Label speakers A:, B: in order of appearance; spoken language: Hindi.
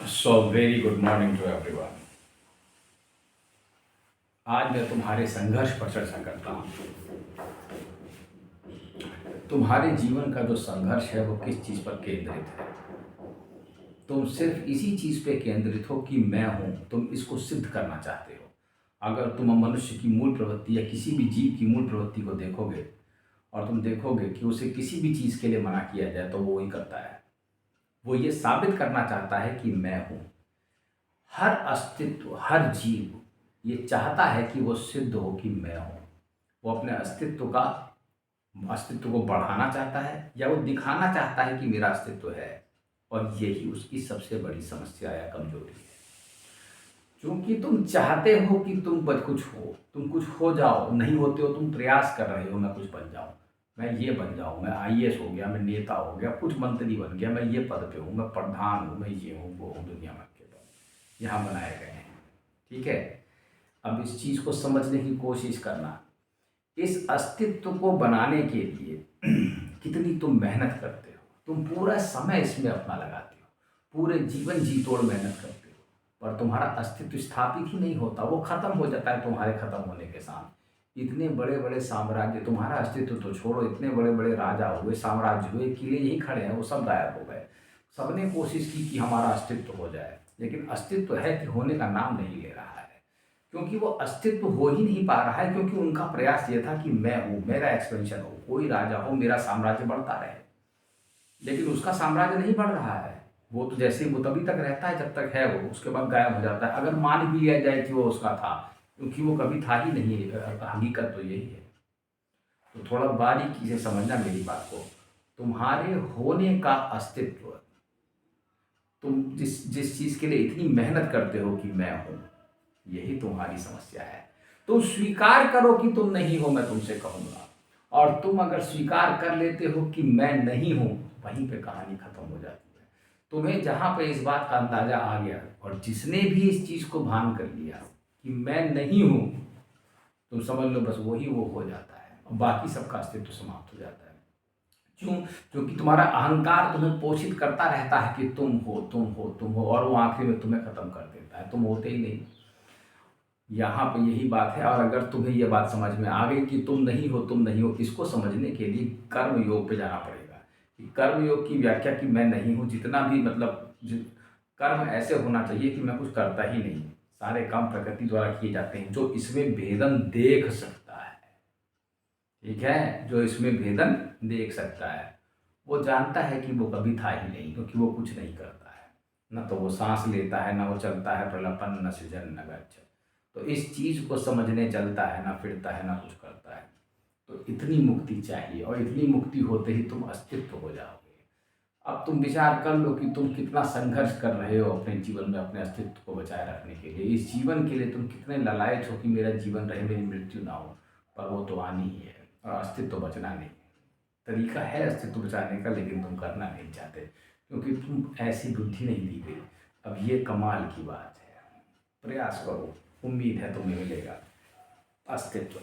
A: So very good morning to everyone. आज मैं तुम्हारे संघर्ष पर चर्चा करता हूँ। तुम्हारे जीवन का जो संघर्ष है वो किस चीज़ पर केंद्रित है? तुम सिर्फ इसी चीज़ पे केंद्रित हो कि मैं हूँ, तुम इसको सिद्ध करना चाहते हो। अगर तुम मनुष्य की मूल प्रवृत्ति या किसी भी जीव की मूल प्रवृत्ति को देखोगे और तुम देखोगे कि उसे किसी भी चीज़ के लिए मना किया जाए तो वो वही करता है। वो ये साबित करना चाहता है कि मैं हूँ। हर अस्तित्व, हर जीव ये चाहता है कि वो सिद्ध हो कि मैं हूँ। वो अपने अस्तित्व को बढ़ाना चाहता है या वो दिखाना चाहता है कि मेरा अस्तित्व है। और यही उसकी सबसे बड़ी समस्या या कमजोरी है। क्योंकि तुम चाहते हो कि तुम कुछ हो, तुम कुछ हो जाओ, नहीं होते हो, तुम प्रयास कर रहे हो मैं कुछ बन जाऊं, मैं ये बन जाऊं, मैं आईएएस हो गया, मैं नेता हो गया, कुछ मंत्री बन गया, मैं ये पद पे हूँ, मैं प्रधान हूँ, मैं ये हूँ वो हूँ, दुनिया भर के पद यहाँ बनाए गए हैं। ठीक है, अब इस चीज़ को समझने की कोशिश करना। इस अस्तित्व को बनाने के लिए कितनी तुम मेहनत करते हो, तुम पूरा समय इसमें अपना लगाते हो, पूरे जीवन जी तोड़ मेहनत करते हो, पर तुम्हारा अस्तित्व स्थापित ही नहीं होता, वो खत्म हो जाता है तुम्हारे खत्म होने के साथ। इतने बड़े बड़े साम्राज्य, तुम्हारा अस्तित्व तो छोड़ो, इतने बड़े बड़े राजा हुए, साम्राज्य हुए, किले यही खड़े हैं, वो सब गायब हो गए। सबने कोशिश की कि हमारा अस्तित्व हो जाए, लेकिन अस्तित्व है कि होने का नाम नहीं ले रहा है। क्योंकि वो अस्तित्व हो ही नहीं पा रहा है, क्योंकि उनका प्रयास ये था कि मैं हूँ, मेरा एक्सपेंशन हो, कोई राजा हो, मेरा साम्राज्य बढ़ता रहे। लेकिन उसका साम्राज्य नहीं बढ़ रहा है। वो तो जैसे वो तभी तक रहता है जब तक है वो, उसके बाद गायब हो जाता है। अगर मान भी लिया जाए कि वो उसका था, क्योंकि वो कभी था ही नहीं, हकीकत तो यही है। तो थोड़ा बारीकी से समझना मेरी बात को। तुम्हारे होने का अस्तित्व, तुम जिस जिस चीज़ के लिए इतनी मेहनत करते हो कि मैं हूँ, यही तुम्हारी समस्या है। तुम स्वीकार करो कि तुम नहीं हो, मैं तुमसे कहूँगा। और तुम अगर स्वीकार कर लेते हो कि मैं नहीं हूँ, वहीं पे कहानी खत्म हो जाती है। तुम्हें जहाँ पे इस बात का अंदाजा आ गया और जिसने भी इस चीज़ को भान कर लिया कि मैं नहीं हूँ, तुम समझ लो बस वही वो हो जाता है और बाकी सबका अस्तित्व समाप्त हो जाता है। क्यों? क्योंकि तुम्हारा अहंकार तुम्हें पोषित करता रहता है कि तुम हो, तुम हो, तुम हो, और वो आखिरी में तुम्हें खत्म कर देता है, तुम होते ही नहीं। यहाँ पे यही बात है। और अगर तुम्हें यह बात समझ में आ गई कि तुम नहीं हो, तुम नहीं हो, इसको समझने के लिए कर्म योग पे जाना पड़ेगा। कि कर्म योग की व्याख्या कि मैं नहीं हूँ, जितना भी मतलब कर्म ऐसे होना चाहिए कि मैं कुछ करता ही नहीं, सारे काम प्रकृति द्वारा किए जाते हैं। जो इसमें भेदन देख सकता है, ठीक है, जो इसमें भेदन देख सकता है, वो जानता है कि वो कभी था ही नहीं, क्योंकि वो कुछ नहीं करता है। न तो वो सांस लेता है, न वो चलता है, प्रलपन न सृजन न गच्छ। तो इस चीज़ को समझने चलता है, ना फिरता है, ना कुछ करता है। तो इतनी मुक्ति चाहिए, और इतनी मुक्ति होते ही तुम अस्तित्व हो जाओगे। अब तुम विचार कर लो कि तुम कितना संघर्ष कर रहे हो अपने जीवन में अपने अस्तित्व को बचाए रखने के लिए। इस जीवन के लिए तुम कितने ललायत हो कि मेरा जीवन रहे, मेरी मृत्यु ना हो। पर वो तो आनी ही है, और अस्तित्व बचना नहीं। तरीका है अस्तित्व बचाने का, लेकिन तुम करना नहीं चाहते, क्योंकि तुम ऐसी बुद्धि नहीं दी गई। अब ये कमाल की बात है। प्रयास करो, उम्मीद है तुम्हें मिलेगा अस्तित्व।